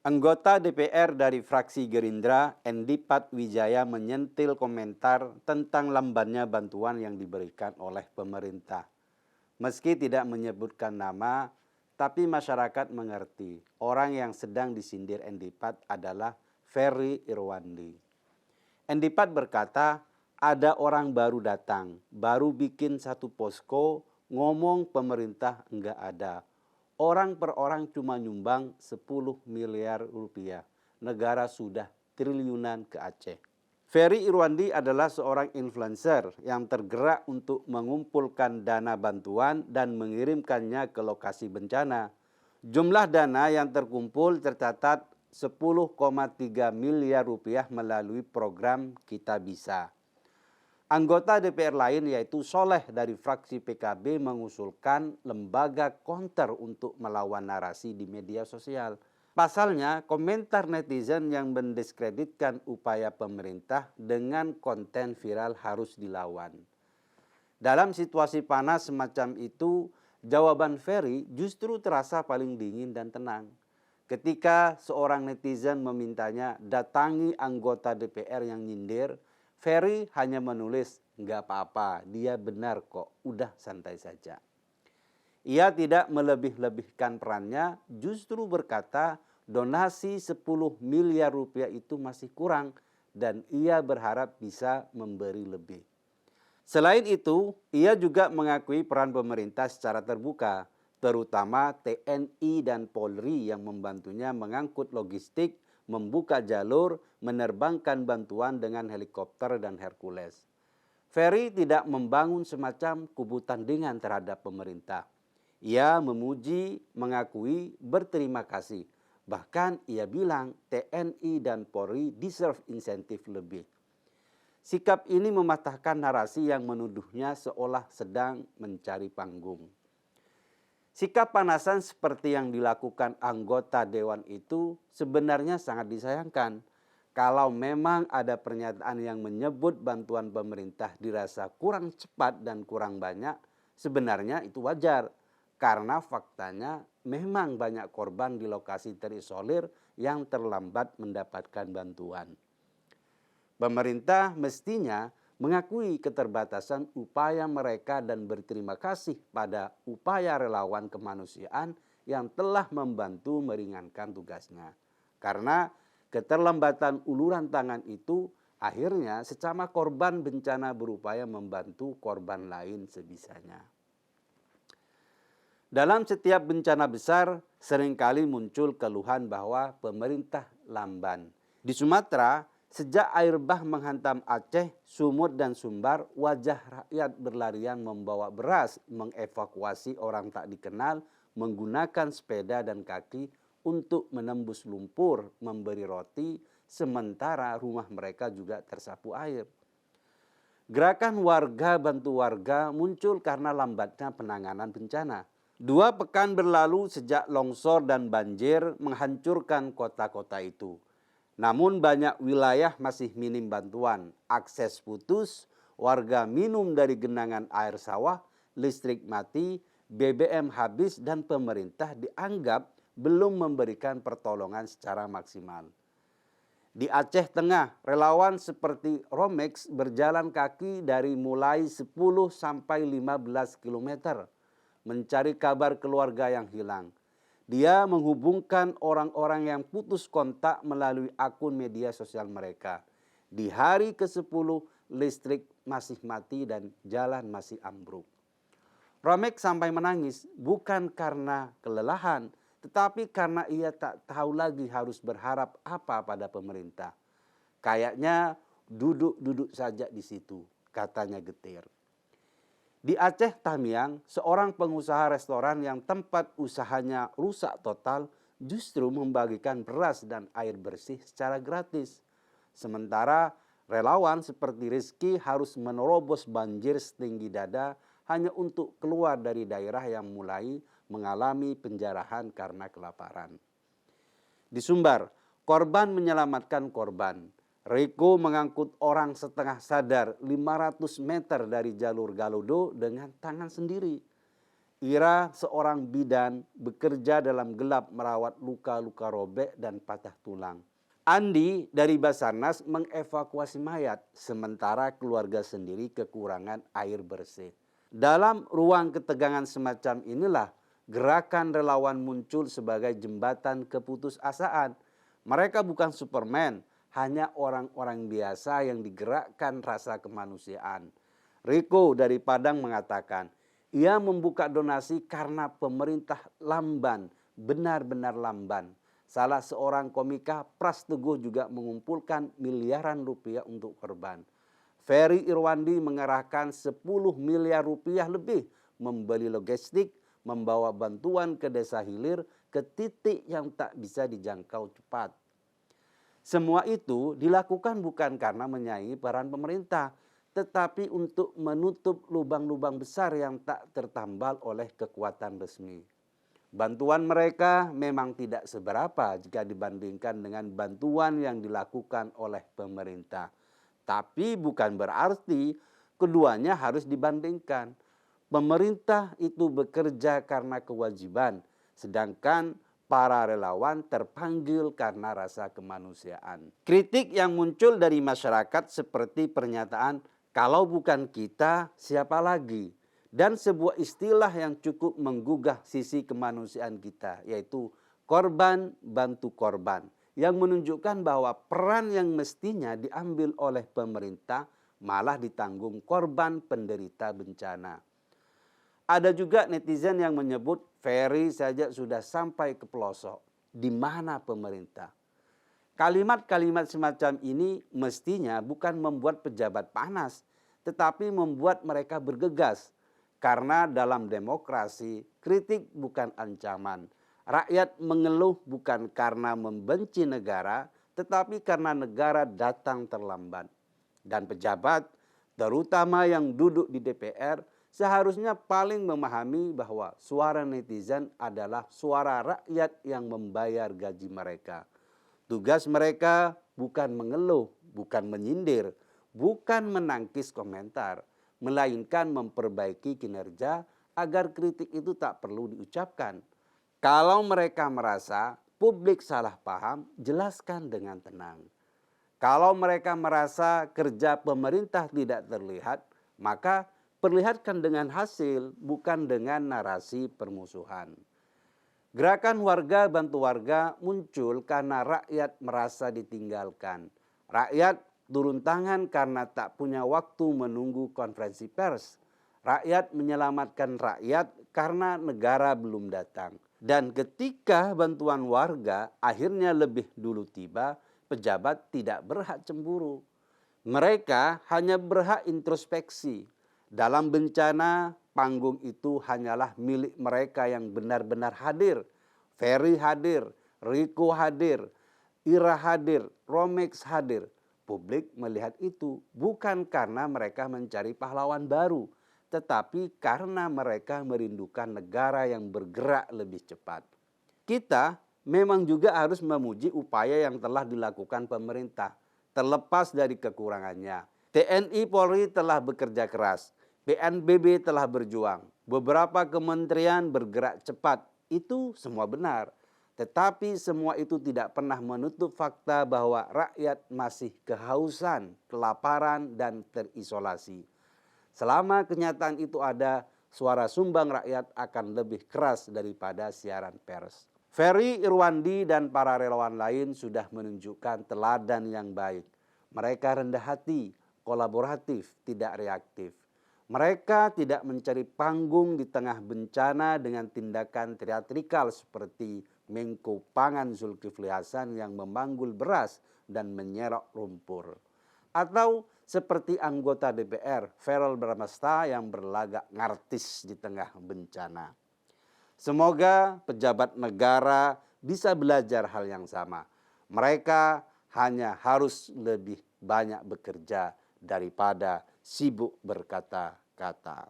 Anggota DPR dari fraksi Gerindra, Endi Patwijaya menyentil komentar tentang lambannya bantuan yang diberikan oleh pemerintah. Meski tidak menyebutkan nama, tapi masyarakat mengerti orang yang sedang disindir Endi Pat adalah Ferry Irwandi. Endi Pat berkata, ada orang baru datang, baru bikin satu posko, ngomong pemerintah enggak ada. Orang per orang cuma nyumbang 10 miliar rupiah. Negara sudah triliunan ke Aceh. Ferry Irwandi adalah seorang influencer yang tergerak untuk mengumpulkan dana bantuan dan mengirimkannya ke lokasi bencana. Jumlah dana yang terkumpul tercatat 10,3 miliar rupiah melalui program Kita Bisa. Anggota DPR lain yaitu Soleh dari fraksi PKB mengusulkan lembaga counter untuk melawan narasi di media sosial. Pasalnya, komentar netizen yang mendiskreditkan upaya pemerintah dengan konten viral harus dilawan. Dalam situasi panas semacam itu, jawaban Ferry justru terasa paling dingin dan tenang. Ketika seorang netizen memintanya datangi anggota DPR yang nyindir, Ferry hanya menulis, "Nggak apa-apa, dia benar kok, udah santai saja." Ia tidak melebih-lebihkan perannya, justru berkata donasi 10 miliar rupiah itu masih kurang dan ia berharap bisa memberi lebih. Selain itu, ia juga mengakui peran pemerintah secara terbuka, terutama TNI dan Polri yang membantunya mengangkut logistik, membuka jalur, menerbangkan bantuan dengan helikopter dan Hercules. Ferry tidak membangun semacam kubu tandingan terhadap pemerintah. Ia memuji, mengakui, berterima kasih. Bahkan ia bilang TNI dan Polri deserve insentif lebih. Sikap ini mematahkan narasi yang menuduhnya seolah sedang mencari panggung. Sikap panasan seperti yang dilakukan anggota dewan itu sebenarnya sangat disayangkan. Kalau memang ada pernyataan yang menyebut bantuan pemerintah dirasa kurang cepat dan kurang banyak, sebenarnya itu wajar. Karena faktanya memang banyak korban di lokasi terisolir yang terlambat mendapatkan bantuan. Pemerintah mestinya mengakui keterbatasan upaya mereka dan berterima kasih pada upaya relawan kemanusiaan yang telah membantu meringankan tugasnya. Karena keterlambatan uluran tangan itu akhirnya sesama korban bencana berupaya membantu korban lain sebisanya. Dalam setiap bencana besar seringkali muncul keluhan bahwa pemerintah lamban. Di Sumatera, sejak air bah menghantam Aceh, Sumut dan Sumbar, wajah rakyat berlarian membawa beras, mengevakuasi orang tak dikenal, menggunakan sepeda dan kaki untuk menembus lumpur, memberi roti, sementara rumah mereka juga tersapu air. Gerakan warga bantu warga muncul karena lambatnya penanganan bencana. 2 pekan berlalu sejak longsor dan banjir menghancurkan kota-kota itu. Namun banyak wilayah masih minim bantuan, akses putus, warga minum dari genangan air sawah, listrik mati, BBM habis dan pemerintah dianggap belum memberikan pertolongan secara maksimal. Di Aceh Tengah, relawan seperti Romex berjalan kaki dari mulai 10 sampai 15 kilometer mencari kabar keluarga yang hilang. Dia menghubungkan orang-orang yang putus kontak melalui akun media sosial mereka. Di hari ke-10, listrik masih mati dan jalan masih ambruk. Romek sampai menangis bukan karena kelelahan, tetapi karena ia tak tahu lagi harus berharap apa pada pemerintah. Kayaknya duduk-duduk saja di situ, katanya getir. Di Aceh Tamiang, seorang pengusaha restoran yang tempat usahanya rusak total justru membagikan beras dan air bersih secara gratis. Sementara relawan seperti Rizky harus menerobos banjir setinggi dada hanya untuk keluar dari daerah yang mulai mengalami penjarahan karena kelaparan. Di Sumbar, korban menyelamatkan korban. Riko mengangkut orang setengah sadar 500 meter dari jalur Galudo dengan tangan sendiri. Ira seorang bidan bekerja dalam gelap merawat luka-luka robek dan patah tulang. Andi dari Basarnas mengevakuasi mayat, sementara keluarga sendiri kekurangan air bersih. Dalam ruang ketegangan semacam inilah gerakan relawan muncul sebagai jembatan keputusasaan. Mereka bukan Superman, hanya orang-orang biasa yang digerakkan rasa kemanusiaan. Riko dari Padang mengatakan, ia membuka donasi karena pemerintah lamban, benar-benar lamban. Salah seorang komika, Pras Teguh, juga mengumpulkan miliaran rupiah untuk korban. Ferry Irwandi mengerahkan 10 miliar rupiah lebih membeli logistik, membawa bantuan ke desa hilir ke titik yang tak bisa dijangkau cepat. Semua itu dilakukan bukan karena menyaingi peran pemerintah, tetapi untuk menutup lubang-lubang besar yang tak tertambal oleh kekuatan resmi. Bantuan mereka memang tidak seberapa jika dibandingkan dengan bantuan yang dilakukan oleh pemerintah. Tapi bukan berarti keduanya harus dibandingkan. Pemerintah itu bekerja karena kewajiban, sedangkan para relawan terpanggil karena rasa kemanusiaan. Kritik yang muncul dari masyarakat seperti pernyataan, kalau bukan kita, siapa lagi? Dan sebuah istilah yang cukup menggugah sisi kemanusiaan kita, yaitu korban bantu korban, yang menunjukkan bahwa peran yang mestinya diambil oleh pemerintah malah ditanggung korban penderita bencana. Ada juga netizen yang menyebut Ferry saja sudah sampai ke pelosok. Di mana pemerintah? Kalimat-kalimat semacam ini mestinya bukan membuat pejabat panas, tetapi membuat mereka bergegas. Karena dalam demokrasi, kritik bukan ancaman. Rakyat mengeluh bukan karena membenci negara, tetapi karena negara datang terlambat. Dan pejabat, terutama yang duduk di DPR, seharusnya paling memahami bahwa suara netizen adalah suara rakyat yang membayar gaji mereka. Tugas mereka bukan mengeluh, bukan menyindir, bukan menangkis komentar, melainkan memperbaiki kinerja agar kritik itu tak perlu diucapkan. Kalau mereka merasa publik salah paham, jelaskan dengan tenang. Kalau mereka merasa kerja pemerintah tidak terlihat, maka perlihatkan dengan hasil, bukan dengan narasi permusuhan. Gerakan warga bantu warga muncul karena rakyat merasa ditinggalkan. Rakyat turun tangan karena tak punya waktu menunggu konferensi pers. Rakyat menyelamatkan rakyat karena negara belum datang. Dan ketika bantuan warga akhirnya lebih dulu tiba, pejabat tidak berhak cemburu. Mereka hanya berhak introspeksi. Dalam bencana, panggung itu hanyalah milik mereka yang benar-benar hadir. Ferry hadir, Riko hadir, Ira hadir, Romex hadir. Publik melihat itu bukan karena mereka mencari pahlawan baru, tetapi karena mereka merindukan negara yang bergerak lebih cepat. Kita memang juga harus memuji upaya yang telah dilakukan pemerintah, terlepas dari kekurangannya. TNI Polri telah bekerja keras, BNPB telah berjuang, beberapa kementerian bergerak cepat, itu semua benar. Tetapi semua itu tidak pernah menutup fakta bahwa rakyat masih kehausan, kelaparan, dan terisolasi. Selama kenyataan itu ada, suara sumbang rakyat akan lebih keras daripada siaran pers. Ferry Irwandi dan para relawan lain sudah menunjukkan teladan yang baik. Mereka rendah hati, kolaboratif, tidak reaktif. Mereka tidak mencari panggung di tengah bencana dengan tindakan teatrikal seperti Menko Pangan Zulkifli Hasan yang memanggul beras dan menyerok lumpur. Atau seperti anggota DPR Verrel Bramasta yang berlagak ngartis di tengah bencana. Semoga pejabat negara bisa belajar hal yang sama. Mereka hanya harus lebih banyak bekerja daripada sibuk berkata-kata.